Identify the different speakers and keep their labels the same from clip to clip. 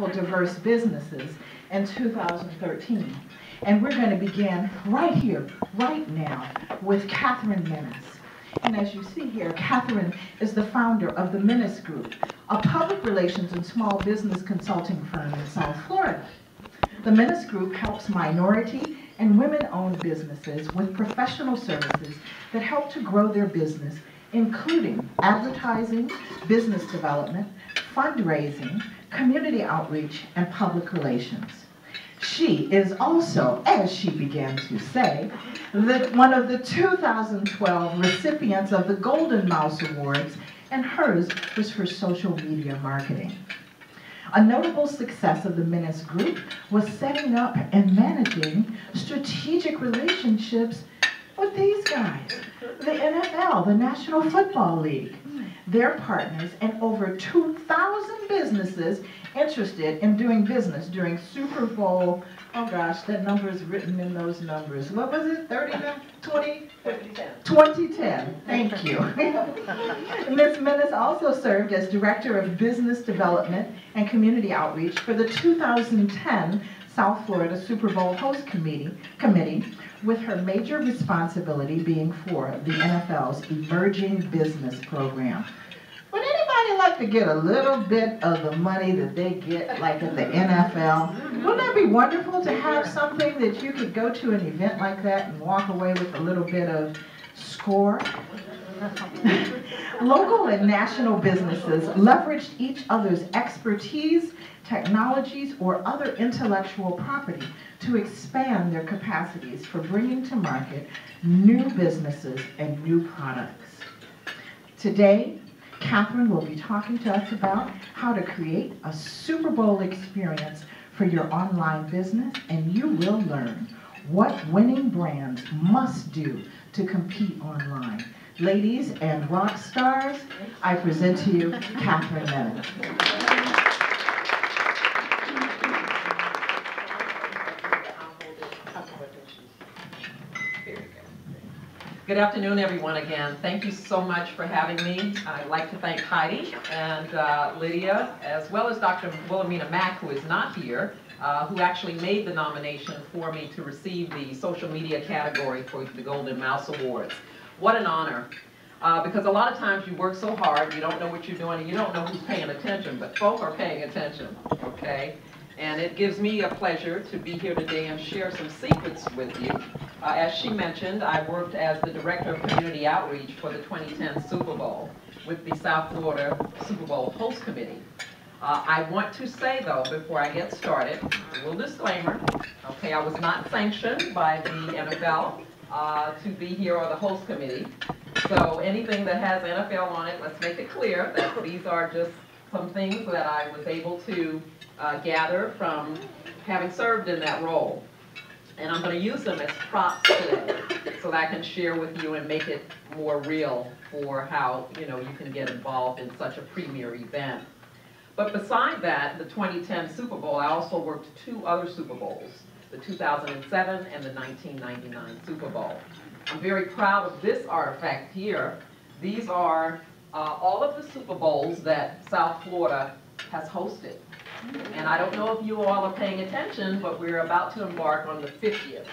Speaker 1: wonderful, diverse businesses in 2013. And we're going to begin right here, right now, with Catherine Minnis. And as you see here, Catherine is the founder of the Minnis Group, a public relations and small business consulting firm in South Florida. The Minnis Group helps minority and women-owned businesses with professional services that help to grow their business, including advertising, business development, fundraising, community outreach, and public relations. She is also, as she began to say, one of the 2012 recipients of the Golden Mouse Awards, and hers was for social media marketing. A notable success of the Minnis Group was setting up and managing strategic relationships with these guys, the NFL, the National Football League, their partners, and over 2,000 businesses interested in doing business during Super Bowl. Oh gosh, that number is written in those numbers. What was it, 2010, thank you. Ms. Minnis also served as Director of Business Development and Community Outreach for the 2010 South Florida Super Bowl Host Committee, with her major responsibility being for the NFL's Emerging Business Program. Would anybody like to get a little bit of the money that they get, like at the NFL? Wouldn't that be wonderful to have something that you could go to an event like that and walk away with a little bit of score? Local and national businesses leveraged each other's expertise, technologies, or other intellectual property to expand their capacities for bringing to market new businesses and new products. Today, Catherine will be talking to us about how to create a Super Bowl experience for your online business, and you will learn what winning brands must do to compete online. Ladies and rock stars, I present to you Catherine Minnis.
Speaker 2: Good afternoon, everyone, again. Thank you so much for having me. I'd like to thank Heidi and Lydia, as well as Dr. Wilhelmina Mack, who is not here, who actually made the nomination for me to receive the social media category for the Golden Mouse Awards. What an honor. Because a lot of times you work so hard, you don't know what you're doing, and you don't know who's paying attention, but folk are paying attention, okay? And it gives me a pleasure to be here today and share some secrets with you. As she mentioned, I worked as the Director of Community Outreach for the 2010 Super Bowl with the South Florida Super Bowl Host Committee. I want to say, though, before I get started, a little disclaimer, okay, I was not sanctioned by the NFL to be here or the host committee. So anything that has NFL on it, let's make it clear that these are just some things that I was able to gather from having served in that role. And I'm going to use them as props today so that I can share with you and make it more real for how you can get involved in such a premier event. But beside that, the 2010 Super Bowl, I also worked 2 other Super Bowls, the 2007 and the 1999 Super Bowl. I'm very proud of this artifact here. These are all of the Super Bowls that South Florida has hosted. And I don't know if you all are paying attention, but we're about to embark on the 50th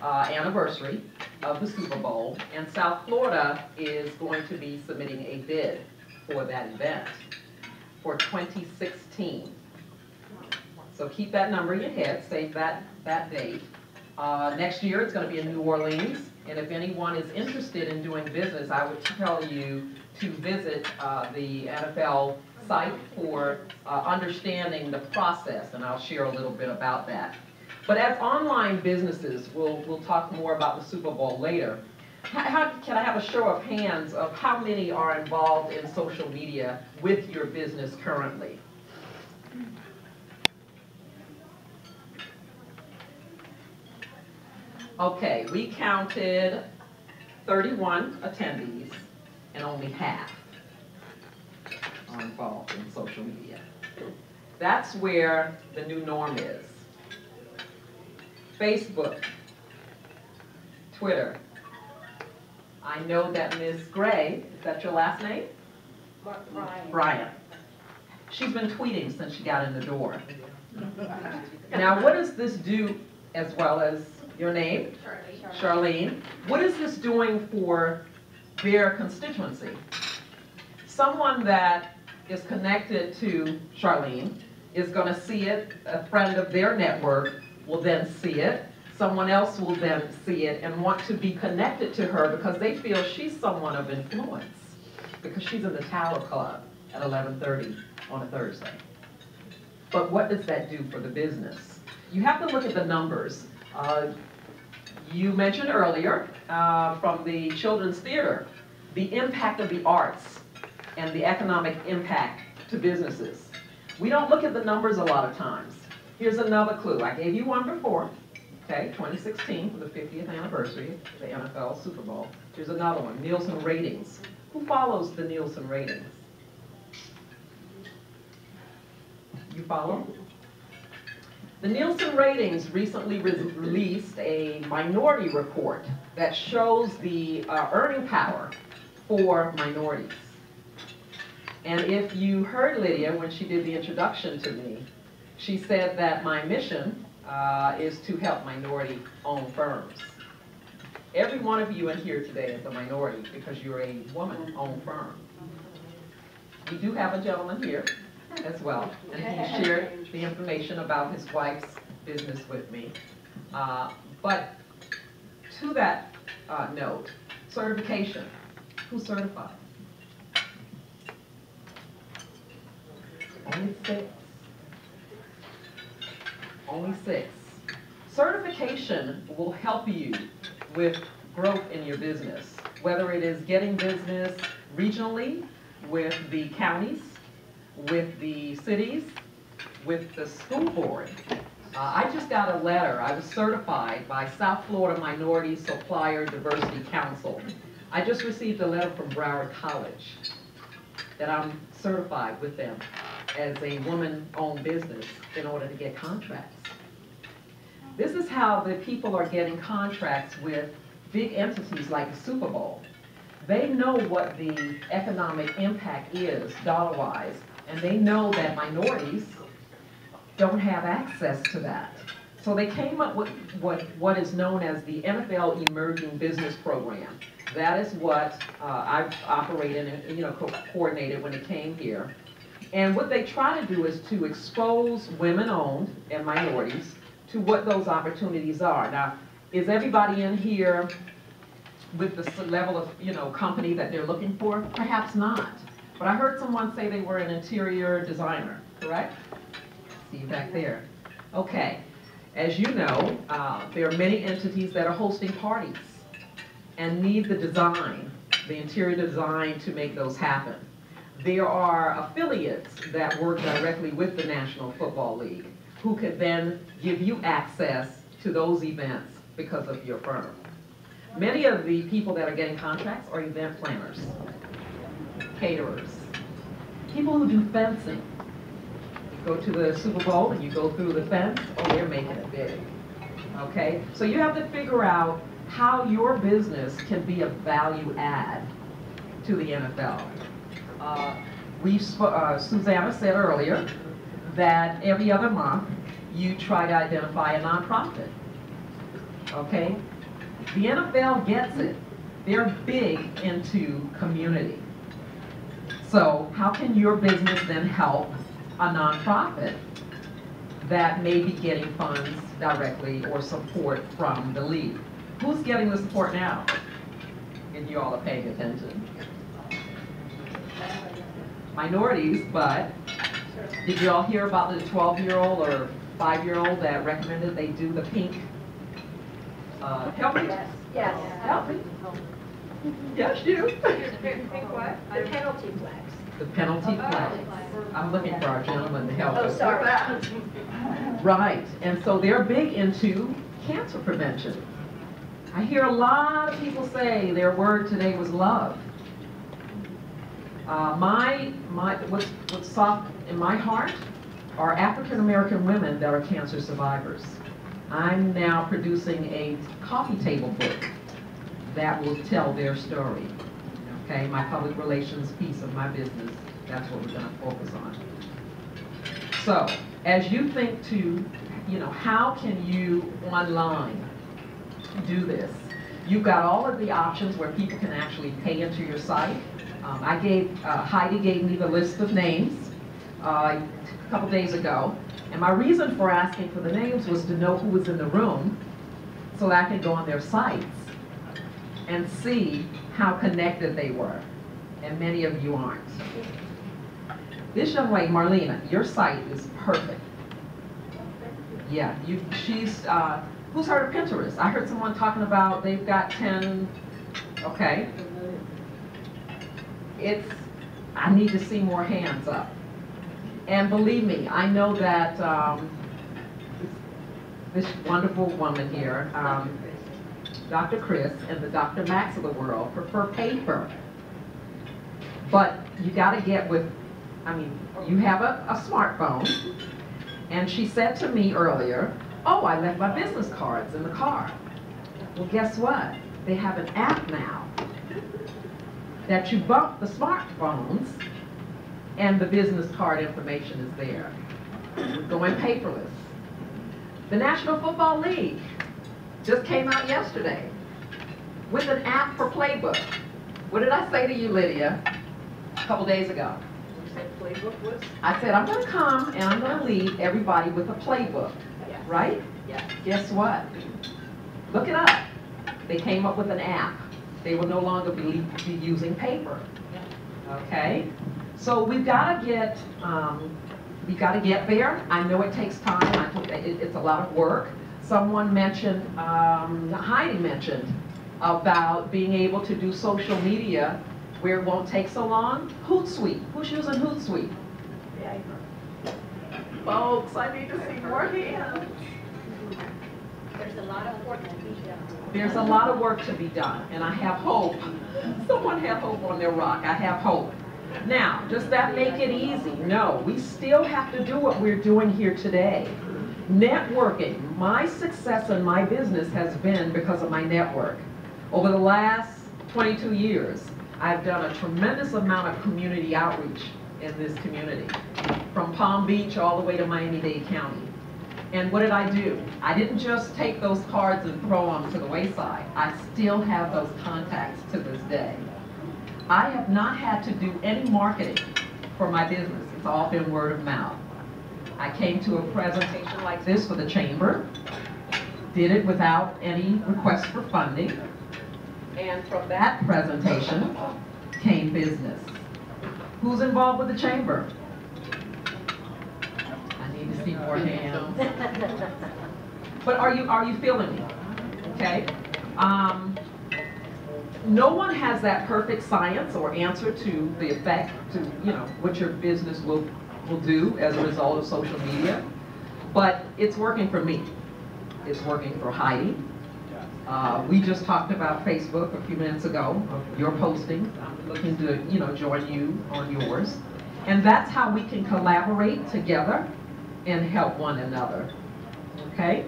Speaker 2: anniversary of the Super Bowl, and South Florida is going to be submitting a bid for that event for 2016. So keep that number in your head, save that date. Next year it's going to be in New Orleans, and if anyone is interested in doing business, I would tell you to visit the NFL site for understanding the process, and I'll share a little bit about that. But as online businesses, we'll talk more about the Super Bowl later. Can I have a show of hands of how many are involved in social media with your business currently? Okay, we counted 31 attendees, and only half are involved in social media. That's where the new norm is. Facebook, Twitter. I know that Ms. Gray, is that your last name?
Speaker 3: Brian.
Speaker 2: Brian. She's been tweeting since she got in the door. Now, what does this do, as well as your name? Charlene. What is this doing for their constituency? Someone that is connected to Charlene is going to see it. A friend of their network will then see it. Someone else will then see it and want to be connected to her because they feel she's someone of influence because she's in the Tower Club at 11:30 on a Thursday. But what does that do for the business? You have to look at the numbers. You mentioned earlier from the Children's Theater, the impact of the arts and the economic impact to businesses. We don't look at the numbers a lot of times. Here's another clue. I gave you one before, okay, 2016 for the 50th anniversary of the NFL Super Bowl. Here's another one, Nielsen ratings. Who follows the Nielsen ratings? You follow? The Nielsen ratings recently released a minority report that shows the earning power for minorities. And if you heard Lydia when she did the introduction to me, she said that my mission is to help minority-owned firms. Every one of you in here today is a minority because you're a woman-owned firm. We do have a gentleman here as well, and he shared the information about his wife's business with me. But to that note, certification. Who's certified? Only 6. Only 6. Certification will help you with growth in your business, whether it is getting business regionally with the counties, with the cities, with the school board. I just got a letter. I was certified by South Florida Minority Supplier Diversity Council. I just received a letter from Broward College that I'm certified with them as a woman-owned business in order to get contracts. This is how the people are getting contracts with big entities like the Super Bowl. They know what the economic impact is dollar-wise, and they know that minorities don't have access to that. So they came up with what is known as the NFL Emerging Business Program. That is what I've operated and coordinated when it came here. And what they try to do is to expose women-owned and minorities to what those opportunities are. Now, is everybody in here with the level of company that they're looking for? Perhaps not. But I heard someone say they were an interior designer, correct? See you back there. Okay. As you know, there are many entities that are hosting parties and need the design, the interior design to make those happen. There are affiliates that work directly with the National Football League who could then give you access to those events because of your firm. Many of the people that are getting contracts are event planners, caterers, people who do fencing. You go to the Super Bowl and you go through the fence, oh, they're making it big. Okay? So you have to figure out how your business can be a value add to the NFL. Susanna said earlier that every other month you try to identify a nonprofit. Okay? The NFL gets it. They're big into community. So how can your business then help a nonprofit that may be getting funds directly or support from the league? Who's getting the support now? If you all are paying attention. Minorities, but did you all hear about the 12-year-old or 5-year-old that recommended they do the pink healthy?
Speaker 3: Yes.
Speaker 2: Healthy. Yes, you.
Speaker 3: Pink what? The penalty flags.
Speaker 2: The penalty flag. I'm looking for our gentleman to help us.
Speaker 3: Oh, sorry.
Speaker 2: With that. Right, and so they're big into cancer prevention. I hear a lot of people say their word today was love. What's soft in my heart are African American women that are cancer survivors. I'm now producing a coffee table book that will tell their story. Okay, my public relations piece of my business, that's what we're going to focus on. So, as you think to, how can you online do this? You've got all of the options where people can actually pay into your site. Heidi gave me the list of names a couple days ago, and my reason for asking for the names was to know who was in the room so that I could go on their sites and see how connected they were, and many of you aren't. This young lady, Marlena, your site is perfect. Yeah, who's heard of Pinterest? I heard someone talking about they've got 10, okay. I need to see more hands up. And believe me, I know that this wonderful woman here, Dr. Chris and the Dr. Max of the world prefer paper. But you gotta get with, you have a smartphone, and she said to me earlier, oh, I left my business cards in the car. Well, guess what? They have an app now that you bump the smartphones and the business card information is there. Going paperless. The National Football League just came out yesterday with an app for Playbook. What did I say to you, Lydia, a couple days ago?
Speaker 3: You said playbook was?
Speaker 2: I said, I'm going to come and I'm going to lead everybody with a playbook,
Speaker 3: Yes.
Speaker 2: right?
Speaker 3: Yes.
Speaker 2: Guess what? Look it up. They came up with an app. They will no longer be using paper. Okay? So we've got to get there. I know it takes time. It's a lot of work. Someone mentioned, Heidi mentioned, about being able to do social media where it won't take so long. Hootsuite. Who's using Hootsuite?
Speaker 3: Yeah.
Speaker 2: Folks, I need to see more hands.
Speaker 3: There's a lot of work to be done.
Speaker 2: There's a lot of work to be done, and I have hope. Someone have hope on their rock. I have hope. Now, does that make it easy? No, we still have to do what we're doing here today. Networking. My success in my business has been because of my network. Over the last 22 years, I've done a tremendous amount of community outreach in this community, from Palm Beach all the way to Miami-Dade County. And what did I do? I didn't just take those cards and throw them to the wayside. I still have those contacts to this day. I have not had to do any marketing for my business. It's all been word of mouth. I came to a presentation like this for the chamber, did it without any request for funding, and from that presentation came business. Who's involved with the chamber? I need to see more hands. But are you feeling me? Okay. No one has that perfect science or answer to the effect to what your business will do as a result of social media, but it's working for me. It's working for Heidi. We just talked about Facebook a few minutes ago, of your postings. I'm looking to join you on yours, and that's how we can collaborate together and help one another. Okay?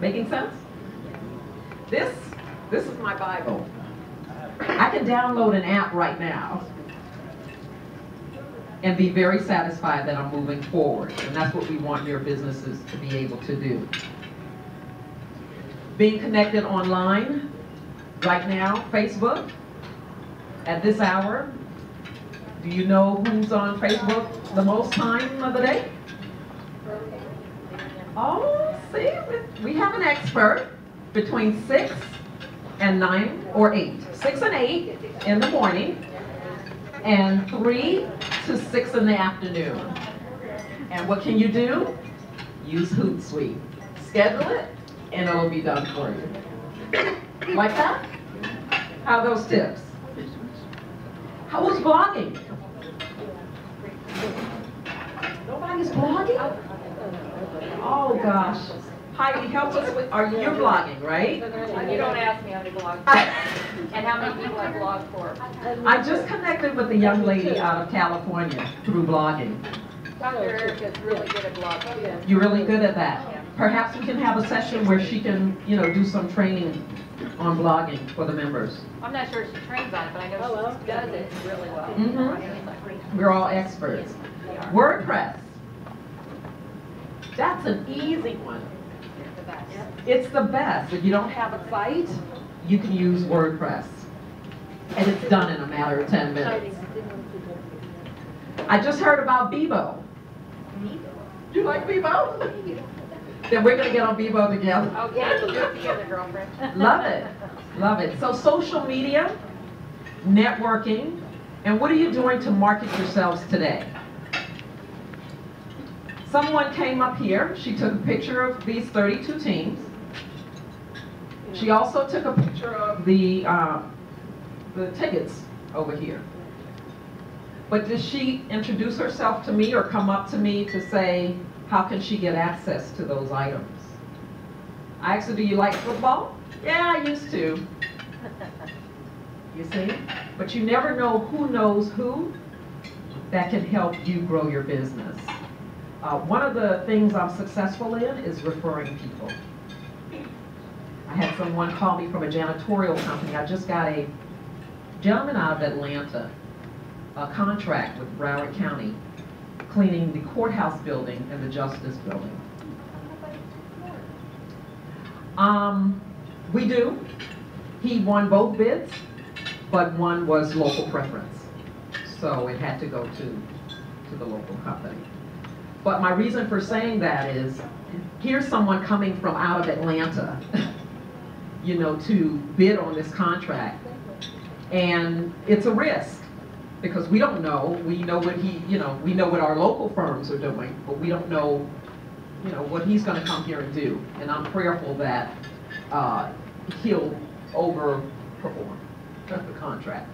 Speaker 2: Making sense? This is my Bible. I can download an app right now and be very satisfied that I'm moving forward. And that's what we want your businesses to be able to do. Being connected online right now, Facebook, at this hour. Do you know who's on Facebook the most time of the day? Oh, see, we have an expert between 6 and 9 or 8. 6 and 8 in the morning, and 3 to 6 in the afternoon. And what can you do? Use Hootsuite. Schedule it, and it'll be done for you. Like that? How are those tips? How was blogging? Nobody's blogging? Oh gosh. Heidi, help us with, you're blogging, right?
Speaker 3: You don't ask me how to blog and how many people I blog for.
Speaker 2: I just connected with a young lady out of California through blogging.
Speaker 3: Dr. Erica is really good at blogging.
Speaker 2: You're really good at that. Perhaps we can have a session where she can, do some training on blogging for the members.
Speaker 3: I'm not sure she trains on it, but I know she does it really well.
Speaker 2: We're all experts. WordPress. That's an easy one.
Speaker 3: The best.
Speaker 2: It's the best. If you don't have a site, you can use WordPress. And it's done in a matter of 10 minutes. I just heard about Bebo. Do you like Bebo? Then we're going to get on Bebo together.
Speaker 3: Okay, we'll do it together, girlfriend.
Speaker 2: Love it. Love it. So social media, networking, and what are you doing to market yourselves today? Someone came up here. She took a picture of these 32 teams. She also took a picture of the tickets over here. But did she introduce herself to me or come up to me to say, how can she get access to those items? I asked her, do you like football? Yeah, I used to. You see? But you never know who knows who that can help you grow your business. One of the things I'm successful in is referring people. I had someone call me from a janitorial company. I just got a gentleman out of Atlanta, a contract with Broward County, cleaning the courthouse building and the justice building. We do. He won both bids, but one was local preference. So it had to go to the local company. But my reason for saying that is, here's someone coming from out of Atlanta, you know, to bid on this contract. And it's a risk because we don't know. We know what we know what our local firms are doing, but we don't know, you know, what he's going to come here and do. And I'm prayerful that he'll overperform the contract.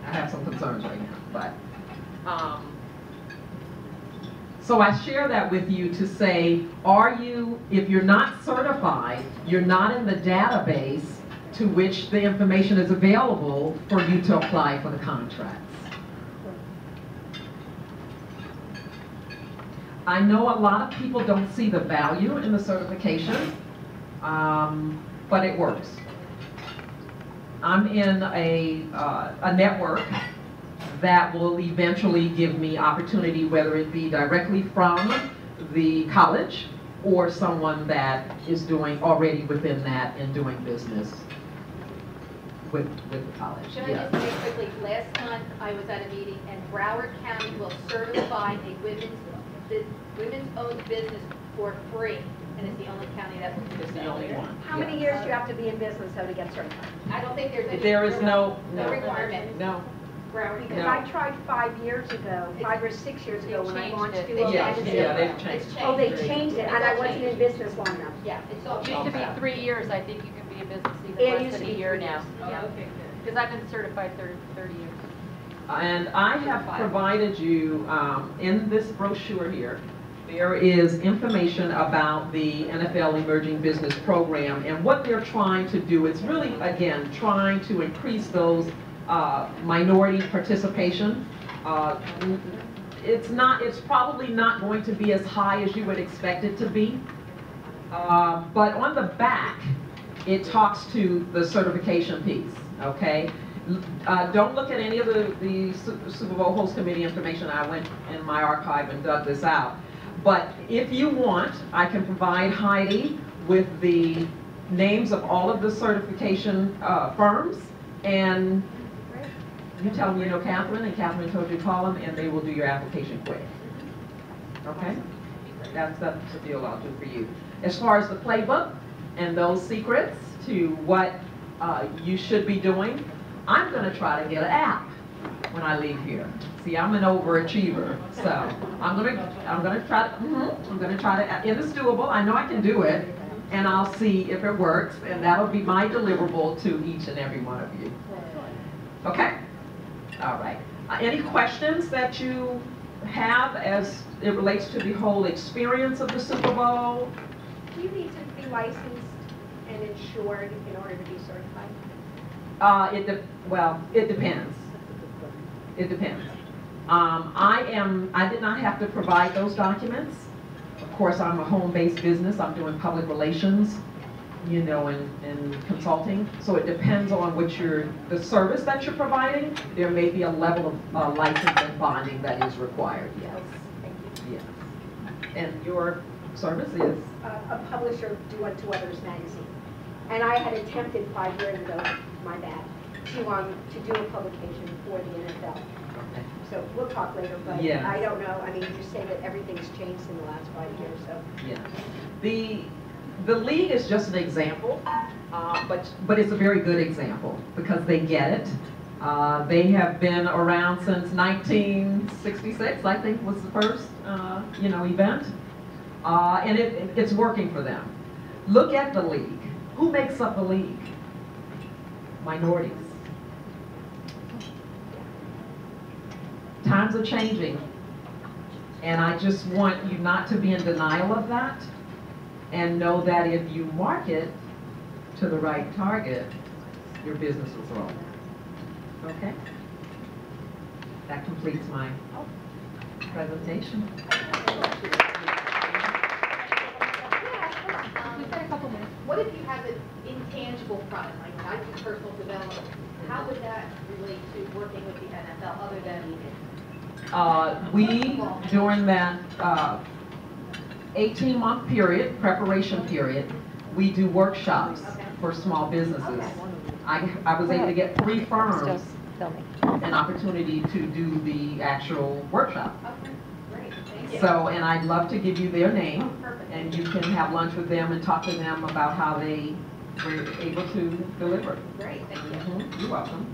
Speaker 2: I have some concerns right now, but so I share that with you to say, if you're not certified, you're not in the database to which the information is available for you to apply for the contracts. I know a lot of people don't see the value in the certification, but it works. I'm in a network that will eventually give me opportunity, whether it be directly from the college or someone that is doing already within that and doing business with the college.
Speaker 3: Should I just say quickly, last month I was at a meeting and Broward County will certify a women's-owned business for free. And it's the only county that will do
Speaker 2: It's
Speaker 3: so.
Speaker 2: the only one.
Speaker 4: How many years do you have to be in business though to get certified?
Speaker 3: I don't think there's any.
Speaker 2: There is no
Speaker 3: requirement.
Speaker 2: No.
Speaker 3: Broward,
Speaker 4: Because I tried 5 years ago, 5 or 6 years ago when I
Speaker 3: changed
Speaker 4: launched
Speaker 3: it.
Speaker 4: Duo
Speaker 3: They
Speaker 4: Magazine.
Speaker 3: changed it.
Speaker 2: Yeah, they've changed.
Speaker 3: It's
Speaker 4: Oh, they
Speaker 3: changed.
Speaker 4: changed it, and I wasn't in business long enough.
Speaker 3: Yeah, it's all
Speaker 5: It used to
Speaker 3: changed.
Speaker 5: be 3 years, I think you can be in business
Speaker 4: It
Speaker 5: even less
Speaker 4: used
Speaker 5: than
Speaker 4: to
Speaker 5: a
Speaker 4: be
Speaker 5: year
Speaker 4: 3
Speaker 5: now.
Speaker 4: years.
Speaker 3: Oh, okay, good.
Speaker 5: Because I've been certified 30 years.
Speaker 2: And I have provided you, in this brochure here, there is information about the NFL Emerging Business Program and what they're trying to do. It's really, again, trying to increase those minority participation. It's probably not going to be as high as you would expect it to be. But on the back, it talks to the certification piece, okay? Don't look at any of the Super Bowl host committee information. I went in my archive and dug this out. But if you want, I can provide Heidi with the names of all of the certification firms, and you tell them you know Catherine, and Catherine told you to call them, and they will do your application quick. Okay? That's the deal I'll do for you. As far as the playbook and those secrets to what you should be doing, I'm going to try to get an app when I leave here. See, I'm an overachiever, so I'm going to try to, and it's doable. I know I can do it, and I'll see if it works, and that'll be my deliverable to each and every one of you. Okay? All right. Any questions that you have as it relates to the whole experience of the Super Bowl?
Speaker 4: Do you need to be licensed and insured in order to be certified?
Speaker 2: Well, it depends. It depends. I did not have to provide those documents. Of course, I'm a home-based business. I'm doing public relations, you know, and consulting. So it depends on what the service that you're providing. There may be a level of license and bonding that is required, yes.
Speaker 4: Thank you.
Speaker 2: Yes. And your service is?
Speaker 4: A publisher do unto others magazine. And I had attempted 5 years ago, my bad, to do a publication for the NFL. So we'll talk later, but
Speaker 2: Yes.
Speaker 4: I don't know, I mean, you say that everything's changed in the last 5 years, so.
Speaker 2: Yeah. The league is just an example, but it's a very good example because they get it. They have been around since 1966, I think was the first, event. And it's working for them. Look at the league. Who makes up the league? Minorities. Times are changing, and I just want you not to be in denial of that, and know that if you market to the right target, your business will grow. Okay? That completes my presentation.
Speaker 5: We've got a couple minutes.
Speaker 3: What if you have an intangible product, like I do personal development? How would that relate to working with the NFL other than email?
Speaker 2: We, during that 18-month period, preparation period, we do workshops for small businesses. I was able to get 3 firms an opportunity to do the actual workshop.
Speaker 3: Okay, great, thank you.
Speaker 2: So, and I'd love to give you their name,
Speaker 3: Perfect.
Speaker 2: and you can have lunch with them and talk to them about how they were able to deliver.
Speaker 3: Great, thank you.
Speaker 2: You're welcome.